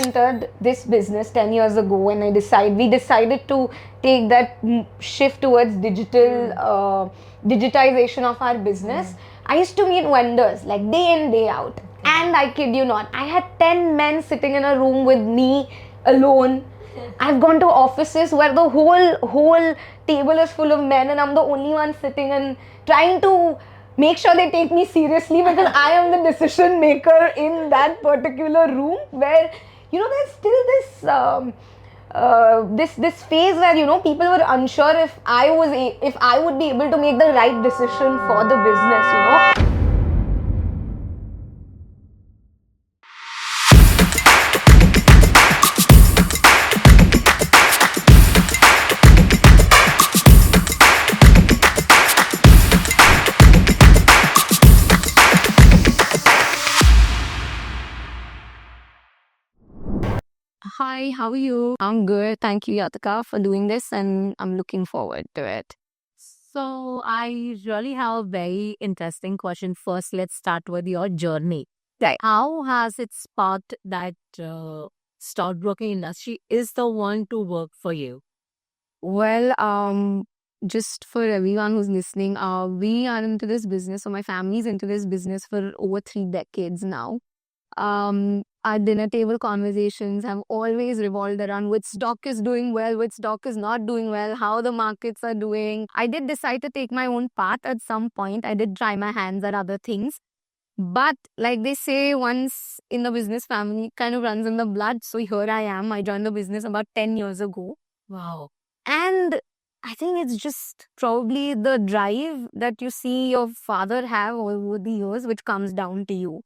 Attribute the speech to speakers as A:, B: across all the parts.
A: entered this business 10 years ago, when we decided to take that shift towards digitization of our business, I used to meet vendors like day in, day out. And I kid you not, I had 10 men sitting in a room with me alone. I've gone to offices where the whole table is full of men, and I'm the only one sitting and trying to make sure they take me seriously, because I am the decision maker in that particular room, where there's still this phase where people were unsure if if I would be able to make the right decision for the business.
B: Hi, how are you?
A: I'm good. Thank you, Yatika, for doing this, and I'm looking forward to it.
B: So, I really have a very interesting question. First, let's start with your journey.
A: Right.
B: How has it sparked that stockbroking industry is the one to work for you?
A: Well, just for everyone who's listening, we are into this business, so my family's into this business for over 3 decades now. Our dinner table conversations have always revolved around which stock is doing well, which stock is not doing well, how the markets are doing. I did decide to take my own path at some point. I did try my hands at other things. But like they say, once in the business family, it kind of runs in the blood. So here I am. I joined the business about 10 years ago.
B: Wow.
A: And I think it's just probably the drive that you see your father have over the years, which comes down to you.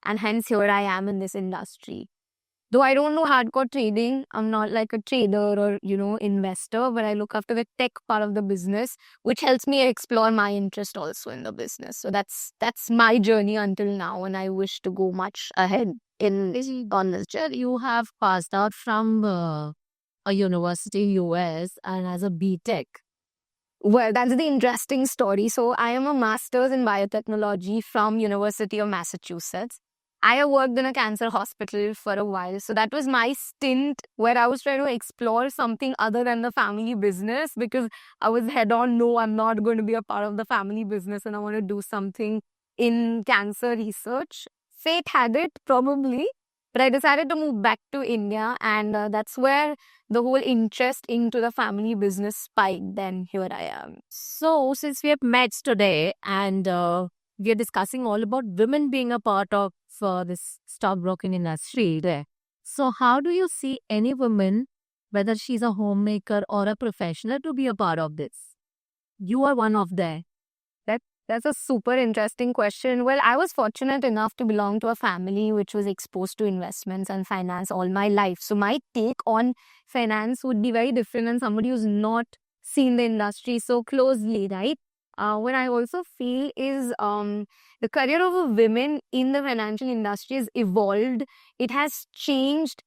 A: And hence, here I am in this industry. Though I don't know hardcore trading, I'm not like a trader or, investor, but I look after the tech part of the business, which helps me explore my interest also in the business. So that's my journey until now, and I wish to go much ahead on this journey.
B: You have passed out from a university in US and as a BTech.
A: Well, that's the interesting story. So I am a master's in biotechnology from University of Massachusetts. I have worked in a cancer hospital for a while. So that was my stint where I was trying to explore something other than the family business, because I was head on, no, I'm not going to be a part of the family business, and I want to do something in cancer research. Fate had it, probably. But I decided to move back to India, and that's where the whole interest into the family business spiked. Then here I am.
B: So, since we have met today and we are discussing all about women being a part of this stockbroking industry there. So, how do you see any woman, whether she's a homemaker or a professional, to be a part of this? You are one of them.
A: That's a super interesting question. Well, I was fortunate enough to belong to a family which was exposed to investments and finance all my life. So my take on finance would be very different than somebody who's not seen the industry so closely, right? What I also feel is the career of a women in the financial industry has evolved. It has changed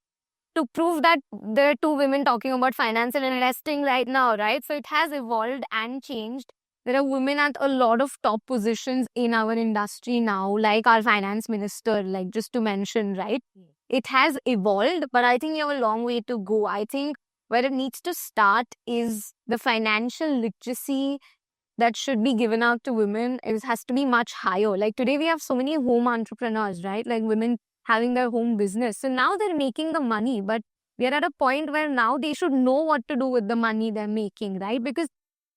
A: to prove that there are two women talking about finance and investing right now, right? So it has evolved and changed. There are women at a lot of top positions in our industry now, like our finance minister, like just to mention, right? It has evolved, but I think we have a long way to go. I think where it needs to start is the financial literacy that should be given out to women. It has to be much higher. Like today, we have so many home entrepreneurs, right? Like women having their home business. So now they're making the money, but we are at a point where now they should know what to do with the money they're making, right? Because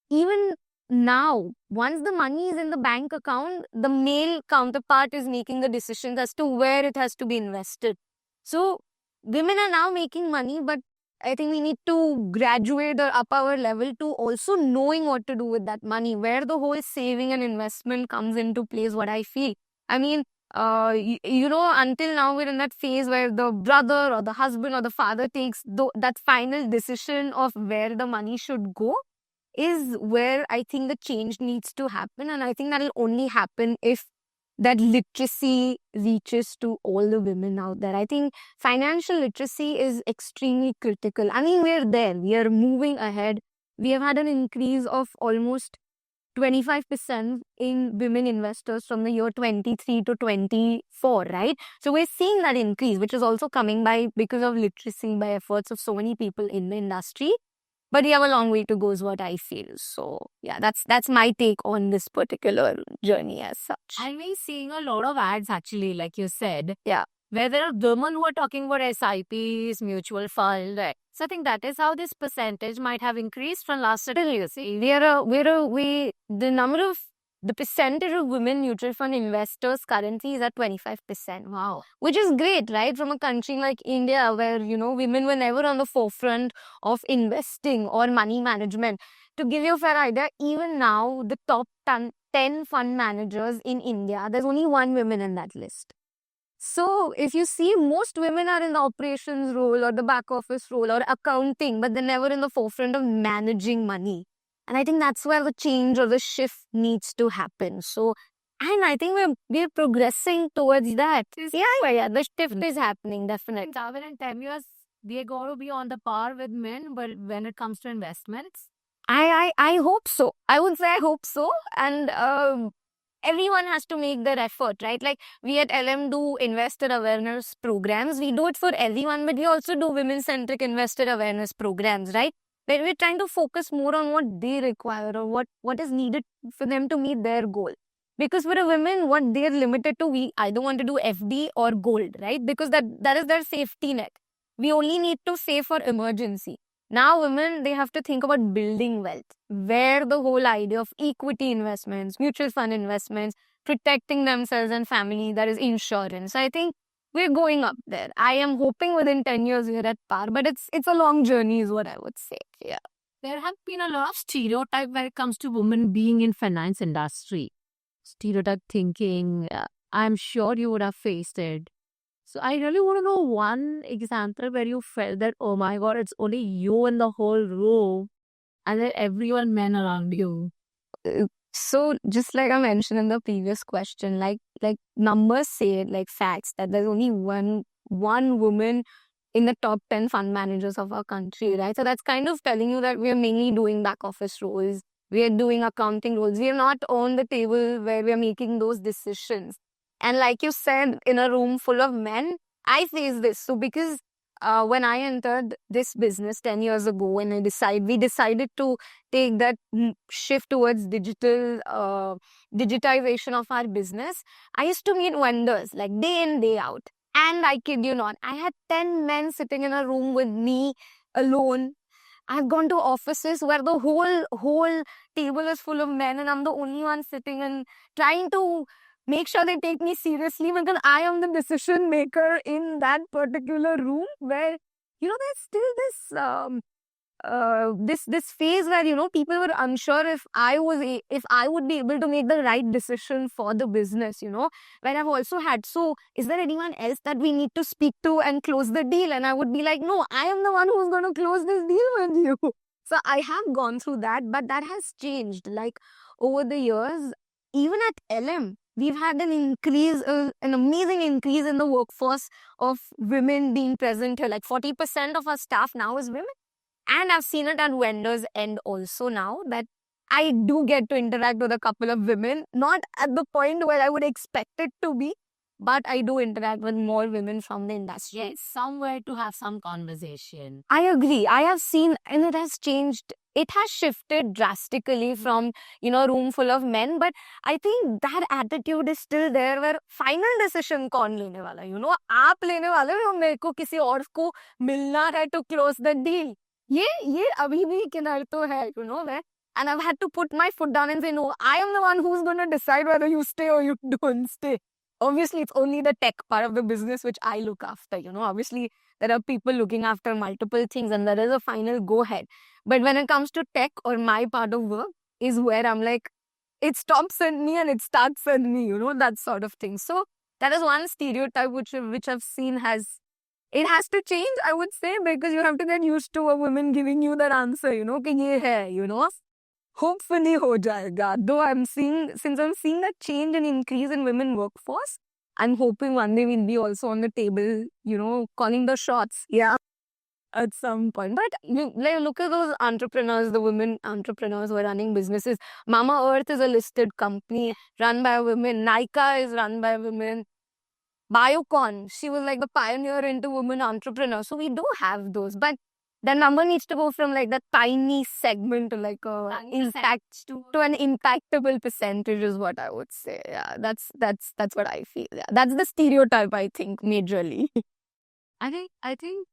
A: even now, once the money is in the bank account, the male counterpart is making the decisions as to where it has to be invested. So women are now making money, but I think we need to graduate or up our level to also knowing what to do with that money, where the whole saving and investment comes into place, what I feel. I mean, until now we're in that phase where the brother or the husband or the father takes that final decision of where the money should go, is where I think the change needs to happen. And I think that'll only happen if that literacy reaches to all the women out there. I think financial literacy is extremely critical. I mean, we're there. We are moving ahead. We have had an increase of almost 25% in women investors from the year 23 to 24, right? So we're seeing that increase, which is also coming by because of literacy, by efforts of so many people in the industry. But we have a long way to go is what I feel. So yeah, that's my take on this particular journey as such.
B: I've been seeing a lot of ads actually, like you said.
A: Yeah.
B: Where there are women who are talking about SIPs, mutual fund. Right? So I think that is how this percentage might have increased from last certain years.
A: The percentage of women mutual fund investors currently is at 25%.
B: Wow.
A: Which is great, right? From a country like India, where, you know, women were never on the forefront of investing or money management. To give you a fair idea, even now, the top 10 fund managers in India, there's only one woman in that list. So if you see, most women are in the operations role or the back office role or accounting, but they're never in the forefront of managing money. And I think that's where the change or the shift needs to happen. So, and I think we're progressing towards that. Yeah, the shift is happening, definitely.
B: 7 and 10 years, they're going to be on the par with men, but when it comes to investments,
A: I hope so. I would say I hope so. And everyone has to make their effort, right? Like we at LM do investor awareness programs. We do it for everyone, but we also do women-centric investor awareness programs, right? Where we're trying to focus more on what they require or what is needed for them to meet their goal. Because for a women, what they're limited to, we either want to do FD or gold, right? Because that is their safety net. We only need to save for emergency. Now women, they have to think about building wealth, where the whole idea of equity investments, mutual fund investments, protecting themselves and family, that is insurance. I think we're going up there. I am hoping within 10 years we're at par, but it's a long journey is what I would say. Yeah.
B: there have been a lot of stereotype when it comes to women being in finance industry. Stereotype thinking, I'm sure you would have faced it. So I really want to know one example where you felt that, oh my God, it's only you in the whole room and then everyone men around you.
A: So just like I mentioned in the previous question, like numbers say it, like facts, that there's only one woman in the top 10 fund managers of our country, right? So that's kind of telling you that we are mainly doing back office roles. We are doing accounting roles. We are not on the table where we are making those decisions. And like you said, in a room full of men, I face this. So because when I entered this business 10 years ago, when we decided to take that shift towards digitization of our business, I used to meet vendors like day in, day out. And I kid you not, I had 10 men sitting in a room with me alone. I've gone to offices where the whole table is full of men and I'm the only one sitting and trying to make sure they take me seriously because I am the decision maker in that particular room where, you know, there's still this phase where, you know, people were unsure if I would be able to make the right decision for the business, you know, where I've also had, so is there anyone else that we need to speak to and close the deal? And I would be like, no, I am the one who's going to close this deal with you. So I have gone through that, but that has changed. Like over the years, even at LM, we've had an amazing increase in the workforce of women being present here. Like 40% of our staff now is women. And I've seen it at vendors' end also now that I do get to interact with a couple of women, not at the point where I would expect it to be, but I do interact with more women from the industry.
B: Yes, somewhere to have some conversation.
A: I agree. I have seen, and it has changed. It has shifted drastically from, you know, a room full of men. But I think that attitude is still there where final decision कौन लेने वाला, you know, आप लेने वाले हो, मेरे को किसी और को मिलना है to close the deal. ये अभी भी किनारे तो है, you know, where, and I've had to put my foot down and say, no, I am the one who's going to decide whether you stay or you don't stay. Obviously, it's only the tech part of the business which I look after, you know. Obviously, there are people looking after multiple things and there is a final go-ahead. But when it comes to tech or my part of work is where I'm like, it stops at me and it starts at me, you know, that sort of thing. So that is one stereotype which I've seen it has to change, I would say, because you have to get used to a woman giving you that answer, you know, कि ये है, you know. Hopefully ho jayega. Though since I'm seeing that change and increase in women workforce, I'm hoping one day we'll be also on the table, you know, calling the shots. Yeah. at some point. But like, look at those entrepreneurs, the women entrepreneurs who are running businesses. Mama Earth is a listed company run by women. Nykaa is run by women. Biocon, she was like the pioneer into women entrepreneurs. So we do have those, but the number needs to go from like that tiny segment to like a impact to an impactable percentage is what I would say. Yeah, that's what I feel. Yeah, that's the stereotype I think majorly.
B: I think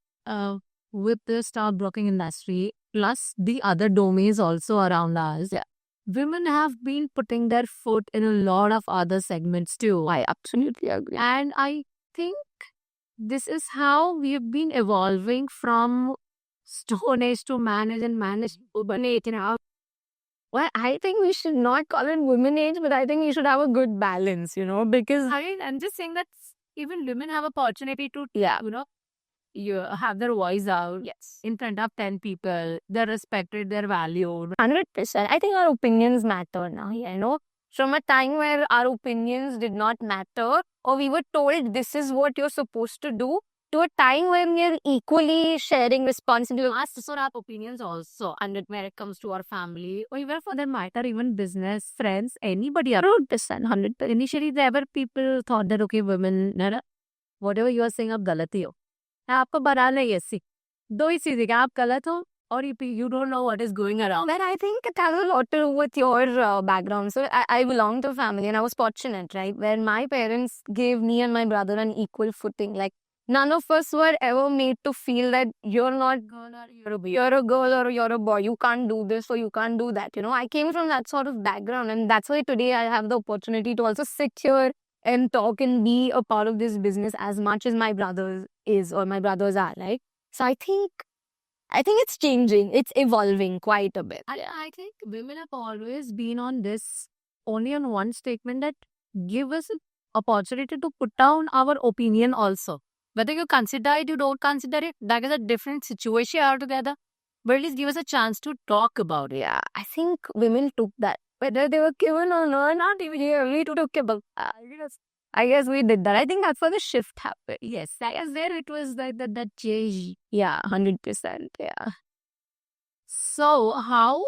B: with the stockbroking industry plus the other domains also around us,
A: Yeah.
B: women have been putting their foot in a lot of other segments too.
A: I absolutely agree.
B: And I think this is how we've been evolving from Stone Age to manage and manage to urban age.
A: Well, I think we should not call it women age, but I think we should have a good balance, because
B: I mean, I'm just saying that even women have opportunity to,
A: yeah,
B: you have their voice out
A: yes,
B: in front of 10 people. They're respected, they're valued.
A: 100%. I think our opinions matter now. From a time where our opinions did not matter, or we were told this is what you're supposed to do, to a time when we're equally sharing responsibility.
B: Ask for our opinions also, and when it comes to our family, or even for that matter, even business, friends, anybody.
A: 100%, 100%.
B: Initially, there were people thought that, okay, women, whatever you are saying, आप गलत ही हो. आपको बनाना ही ऐसी. दो ही चीज़ें, आप गलत हो, or you don't know what is going around.
A: But I think it has a lot to do with your background. So I belong to a family and I was fortunate, right? Where my parents gave me and my brother an equal footing. Like none of us were ever made to feel that you're not girl or you're a boy. You're a girl or you're a boy. You can't do this or you can't do that. I came from that sort of background. And that's why today I have the opportunity to also sit here and talk and be a part of this business as much as my brothers is or my brothers are, right? So I think it's changing. It's evolving quite a bit.
B: I think women have always been on this, only on one statement that give us an opportunity to put down our opinion also. Whether you consider it, you don't consider it, that is a different situation altogether. But at least give us a chance to talk about it.
A: Yeah, I think women took that. Whether they were given or not even here, we took it. I guess we did that. I think that's where the shift happened.
B: Yes, I guess there it was like that change.
A: Yeah, 100%. Yeah.
B: So how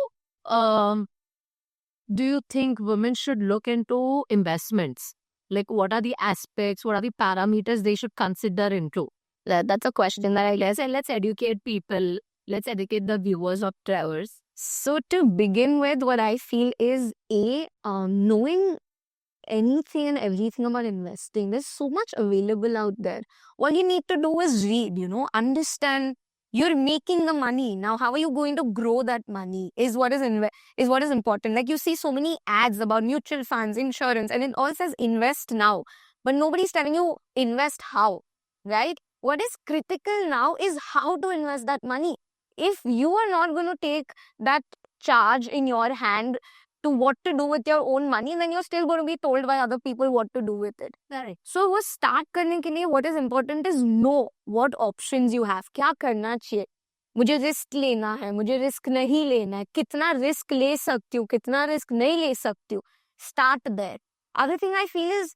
B: do you think women should look into investments? Like what are the aspects, what are the parameters they should consider into?
A: That's a question that I guess.
B: And let's educate people. Let's educate the viewers of Travers.
A: So to begin with, what I feel is knowing anything and everything about investing. There's so much available out there. All you need to do is read, understand. You're making the money. Now, how are you going to grow that money is what is important. Like you see so many ads about mutual funds, insurance, and it all says invest now. But nobody's telling you invest how, right? What is critical now is how to invest that money. If you are not going to take that charge in your hand to what to do with your own money, then you're still going to be told by other people what to do with it.
B: Right.
A: So वो start करने के लिए what is important is know what options you have. क्या करना चाहिए? मुझे risk लेना है, मुझे रिस्क नहीं लेना है, कितना रिस्क ले सकती हूँ, कितना रिस्क नहीं ले सकती हूँ. Start there. Other thing I feel is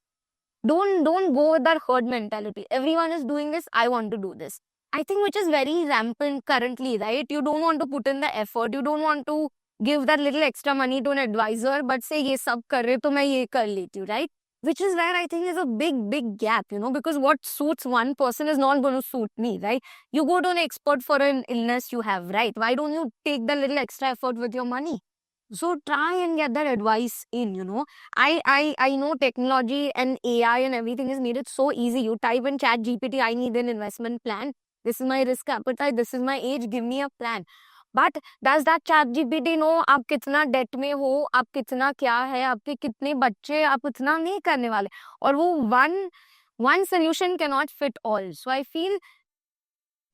A: don't go with that herd mentality. Everyone is doing this, I want to do this. I think which is very rampant currently, right? You don't want to put in the effort. You don't want to give that little extra money to an advisor, but say ये सब कर रहे तो मैं ये कर लेती हूँ, right? Which is where I think is a big gap, because what suits one person is not going to suit me, right? You go to an expert for an illness you have, right? Why don't you take the little extra effort with your money? So try and get that advice in, I know technology and AI and everything has made it so easy. You type in ChatGPT, I need an investment plan. This is my risk appetite. This is my age. Give me a plan. But does that ChatGPT know आप कितना date में हो, आप कितना क्या है, आपके कितने बच्चे, आप इतना नहीं करने वाले. और वो one solution cannot fit all. So I feel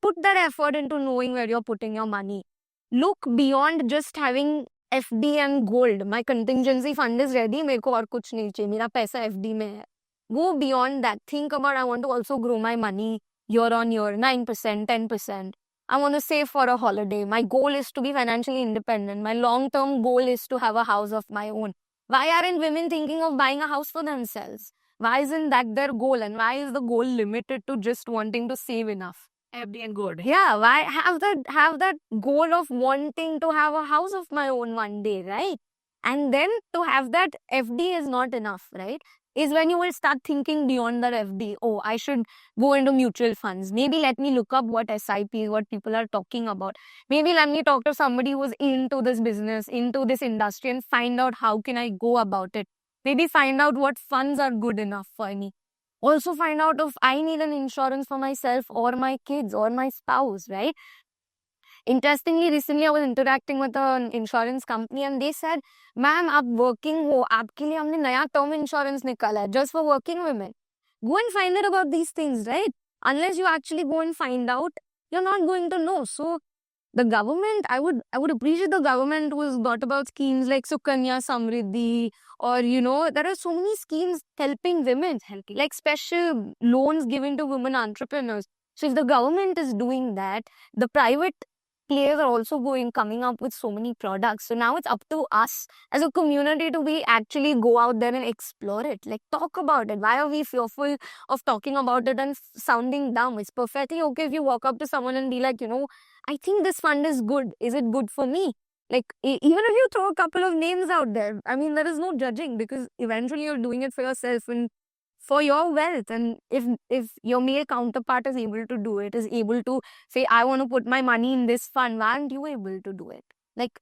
A: put that effort into knowing where you're putting your money. Look beyond just having FD and gold. My contingency fund is ready. मेरे को और कुछ नहीं चाहिए. मेरा पैसा FD में है. Go beyond that. Think about I want to also grow my money year on year, 9%, 10%. I want to save for a holiday. My goal is to be financially independent. My long-term goal is to have a house of my own. Why aren't women thinking of buying a house for themselves? Why isn't that their goal? And why is the goal limited to just wanting to save enough?
B: FD and good.
A: Yeah, why have that goal of wanting to have a house of my own one day, right? And then to have that FD is not enough, right? Is when you will start thinking beyond that FD. Oh, I should go into mutual funds. Maybe let me look up what SIP is, what people are talking about. Maybe let me talk to somebody who's into this business, into this industry, and find out how can I go about it. Maybe find out what funds are good enough for me. Also find out if I need an insurance for myself or my kids or my spouse, right? Interestingly, recently I was interacting with an insurance company and they said, "Ma'am, आप working हो, आपके लिए हमने नया term insurance निकाला है just for working women." Go and find out about these things, right? Unless you actually go and find out, you're not going to know. So the government, I would appreciate the government who's got about schemes like Sukanya Samriddhi, or there are so many schemes helping women, like special loans given to women entrepreneurs. So if the government is doing that, the private players are also coming up with so many products. So now it's up to us as a community to be actually go out there and explore it. Like talk about it. Why are we fearful of talking about it and sounding dumb? It's perfectly okay if you walk up to someone and be like, I think this fund is good. Is it good for me? Like, even if you throw a couple of names out there, I mean, there is no judging because eventually you're doing it for yourself and for your wealth. And if your male counterpart is able to do it, is able to say, I want to put my money in this fund, why aren't you able to do it? Like,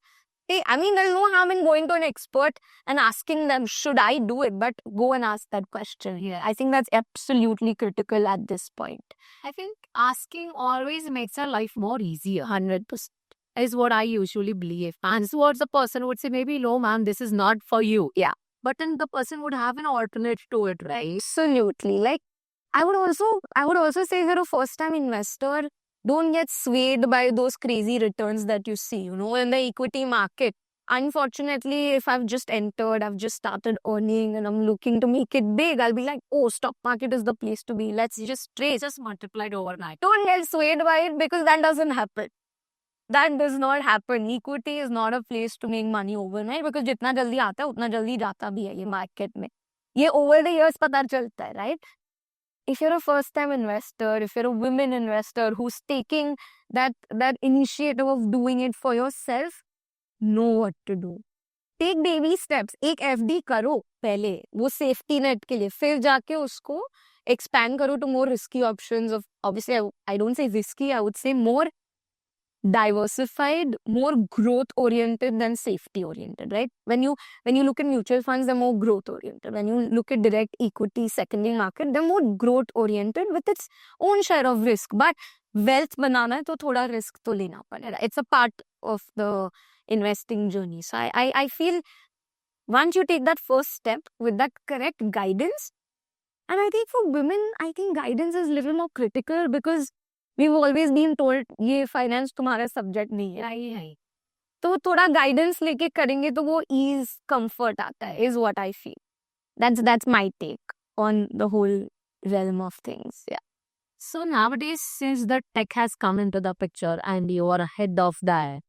A: hey, I mean, there's no harm in going to an expert and asking them, should I do it? But go and ask that question.
B: Yeah.
A: I think that's absolutely critical at this point.
B: I think asking always makes our life more easier,
A: 100%.
B: is what I usually believe. And towards the person would say, maybe, no, ma'am, this is not for you.
A: Yeah.
B: But then the person would have an alternate to it, right?
A: Absolutely. Like, I would also say, if you're a first time investor, don't get swayed by those crazy returns that you see, in the equity market. Unfortunately, if I've just entered, I've just started earning and I'm looking to make it big, I'll be like, oh, stock market is the place to be. Let's just trade.
B: Just multiplied overnight.
A: Don't get swayed by it because that doesn't happen. That does not happen. Equity is not a place to make money overnight because जितना जल्दी आता है उतना जल्दी जाता भी है ये market में. ये over the years पता चलता है, right? If you're a first time investor, if you're a women investor who's taking that initiative of doing it for yourself, know what to do. Take baby steps. एक FD करो पहले वो safety net के लिए, फिर जाके उसको expand करो to more risky options of, obviously I don't say risky, I would say more diversified, more growth oriented than safety oriented, right? When you look at mutual funds, they're more growth oriented. When you look at direct equity secondary market, they're more growth oriented with its own share of risk. But wealth banana hai to thoda risk to lena padega. It's a part of the investing journey. So I feel once you take that first step with that correct guidance, and I think for women, I think guidance is a little more critical because we've always been told ये finance तुम्हारा subject नहीं है.
B: Right.
A: तो थोड़ा guidance लेके करेंगे तो वो ease, comfort आता है, is what I feel. That's my take on the whole realm of things. Yeah.
B: So nowadays, since the tech has come into the picture and you are ahead of that,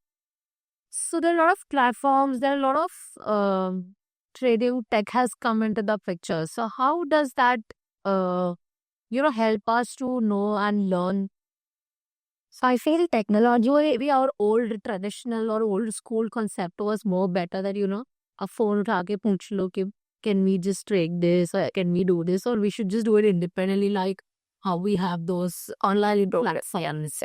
B: so there are a lot of platforms, there are a lot of trading tech has come into the picture. So how does that, help us to know and learn? So I feel technology, or maybe our old traditional or old school concept was more better that, a phone उठा के पूछ लो कि can we just trade this or can we do this or we should just do it independently like how we have those online platforms.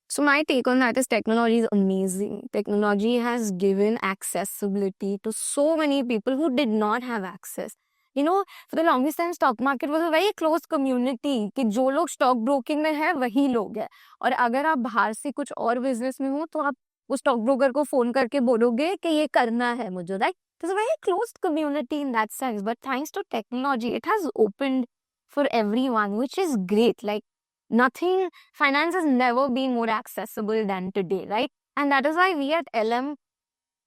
A: So my take on that is technology is amazing. Technology has given accessibility to so many people who did not have access. For the longest time, stock market was a very closed community कि जो लोग stock broking में है वही लोग हैं. और अगर आप बाहर से कुछ और business में हो तो आप उस stock broker को phone करके बोलोगे कि ये करना है मुझे, right? It's a very closed community in that sense. But thanks to technology, it has opened for everyone, which is great. Like finance has never been more accessible than today, right? And that is why we at LM,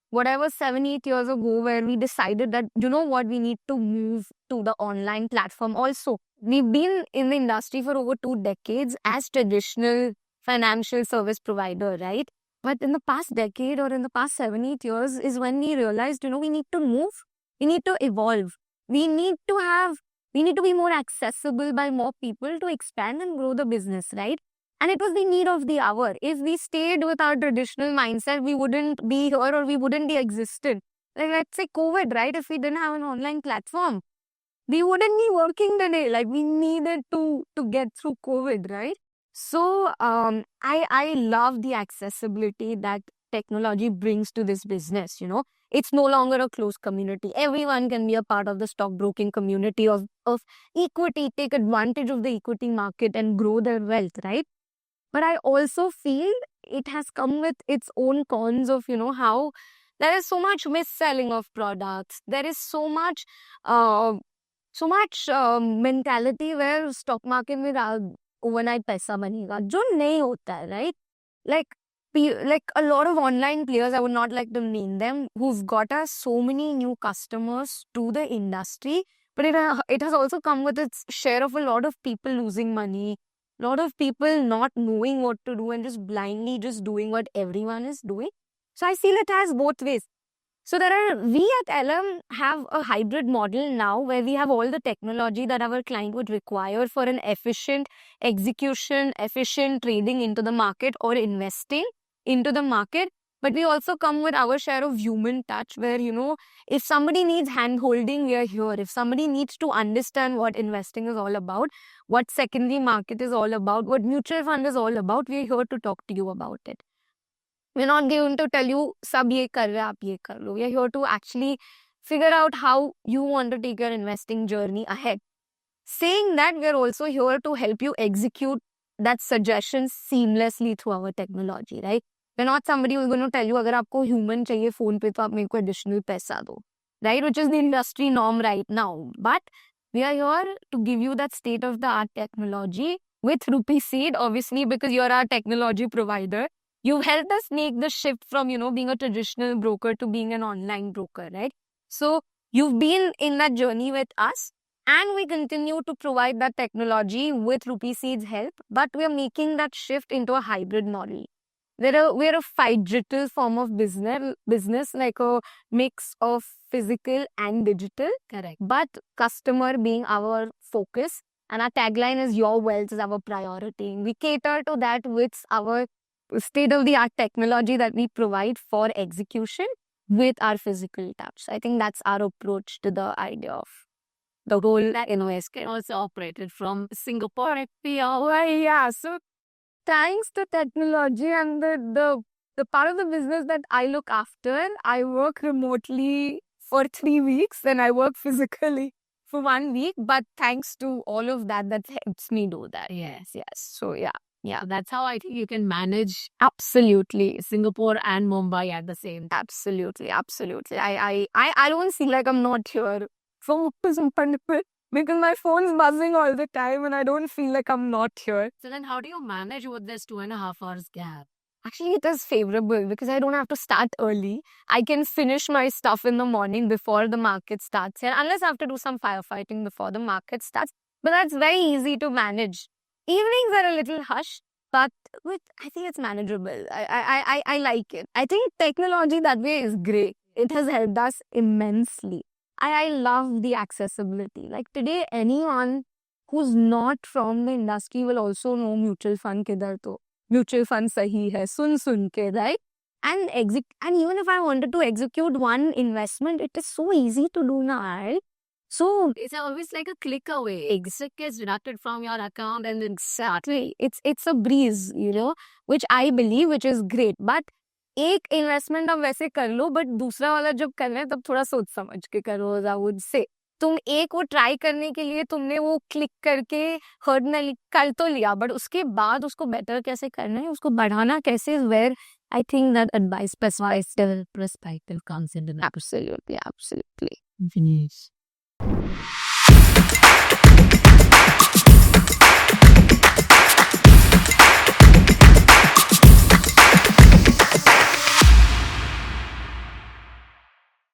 A: whatever 7-8 years ago, where we decided that, we need to move to the online platform also. We've been in the industry for over 2 decades as traditional financial service provider, right? But in the past decade or in the past 7-8 years is when we realized, we need to move, we need to evolve. We need to be more accessible by more people to expand and grow the business, right? And it was the need of the hour. If we stayed with our traditional mindset, we wouldn't be here or we wouldn't be existent. Like, let's say COVID, right? If we didn't have an online platform, we wouldn't be working today. Like, we needed to get through COVID, right? So I love the accessibility that technology brings to this business. It's no longer a closed community. Everyone can be a part of the stockbroking community of equity, take advantage of the equity market and grow their wealth, right? But I also feel it has come with its own cons of, how there is so much mis-selling of products. There is so much mentality where stock market में overnight पैसा बनेगा जो नहीं होता है, right? Like a lot of online players, I would not like to name them, who've got us so many new customers to the industry, but it has also come with its share of a lot of people losing money, a lot of people not knowing what to do and just blindly just doing what everyone is doing. So I feel it has both ways. So we at LM have a hybrid model now where we have all the technology that our client would require for an efficient execution, efficient trading into the market or investing into the market. But we also come with our share of human touch where, if somebody needs hand holding, we are here. If somebody needs to understand what investing is all about, what secondary market is all about, what mutual fund is all about, we are here to talk to you about it. We're not going to tell you, sab ye kar rahe, aap ye kar lo. We are here to actually figure out how you want to take your investing journey ahead. Saying that, we're also here to help you execute that suggestion seamlessly through our technology, right? We're not somebody who's going to tell you, agar aapko human chahiye phone pe, to aap mere ko additional paisa do, right? Which is the industry norm right now. But we are here to give you that state-of-the-art technology with Rupee Seed, obviously, because you're our technology provider. You've helped us make the shift from, being a traditional broker to being an online broker, right? So you've been in that journey with us and we continue to provide that technology with Rupee Seed's help, but we're making that shift into a hybrid model. We're a phygital form of business, like a mix of physical and digital.
B: Correct.
A: But customer being our focus, and our tagline is your wealth is our priority. We cater to that with our state-of-the-art technology that we provide for execution with our physical touch. I think that's our approach to the idea of the whole
B: NOS can also operated from Singapore.
A: Yeah, so thanks to technology and the part of the business that I look after, I work remotely for 3 weeks, then I work physically for 1 week. But thanks to all of that helps me do that.
B: Yes.
A: So yeah.
B: So that's how I think you can manage
A: Absolutely.
B: Singapore and Mumbai at the same time.
A: Absolutely. I don't feel like I'm not here for because my phone's buzzing all the time and I don't feel like I'm not here.
B: So then how do you manage with this 2.5 hours gap?
A: Actually, it is favorable because I don't have to start early. I can finish my stuff in the morning before the market starts here, unless I have to do some firefighting before the market starts. But that's very easy to manage. Evenings are a little hush, but I think it's manageable. I like it. I think technology that way is great. It has helped us immensely. I love the accessibility. Like today, anyone who's not from the industry will also know mutual fund kidhar to. Mutual fund sahi hai, sun ke, right? And even if I wanted to execute one investment, it is so easy to do now, right? So
B: it's always like a click away. Exit gets deducted from your account and then
A: exactly. It's a breeze, which I believe, which is great. But एक investment आप वैसे कर लो, but दूसरा वाला जब कर रहे हैं तब थोड़ा सोच समझ के करो. आई वुड से तुम एक वो ट्राई करने के लिए तुमने वो क्लिक करके हर्ड कर तो लिया, बट उसके बाद उसको बेटर कैसे करना है, उसको बढ़ाना कैसे is where I think that advice
B: perspective comes into that.
A: Absolutely.
B: Finish.